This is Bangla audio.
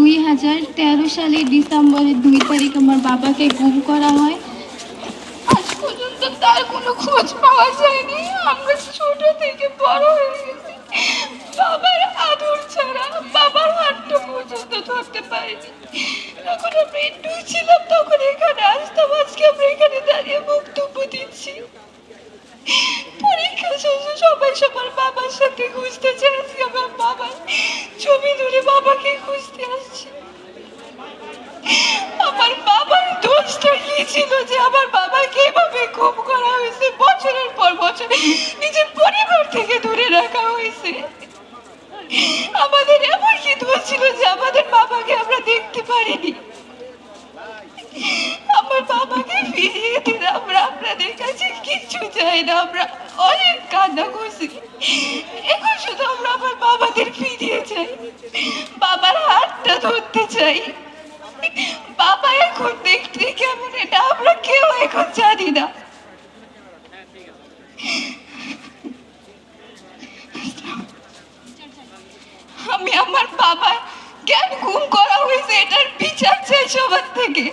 2013 সালের ডিসেম্বরের 2 তারিখ আমার বাবাকে গুম করা হয়। আজ পর্যন্ত তার কোনো খোঁজ পাওয়া যায়নি। আমরা ছোট থেকে বড় হয়ে গেছি বাবার আদর ছাড়া, বাবার হাতটা পর্যন্ত ধরতে পারিনি। যখন আমরা একটু ছিলাম তখন এখানে আসতাম, আজকে আমরা এখানে দাঁড়িয়ে বক্তব্য দিচ্ছি। পরীক্ষা শেষে সবাই সবার বাবার সাথে খুঁজতে চাই, আজকে আমার বাবার ছবি ধরে বাবাকে খুঁজতে আসছি। আমার বাবার দোষটা কি ছিল যে আমার বাবাকে এভাবে খুন করা হয়েছে, বছরের পর বছর নিজের পরিবার থেকে দূরে রাখা হয়েছে? আমাদের এমন কি দোষ ছিল যে আমাদের বাবাকে আমরা দেখতে পারিনি? আমার বাবাকে ফিরিয়ে দিন, আমরা আপনাদের কাছে কিচ্ছু চাই না। আমরা অনেক কান্না করছি, এখন শুধু আমরা আমার বাবাদের ফিরিয়ে চাই, বাবার হাতটা ধরতে চাই। বাবা এখন দেখতে কেমন এটা আমরা কেউ এখন জানি না। আমি আমার বাবা কেন গুম করা হয়েছে এটার বিচার চাই সবার থেকে।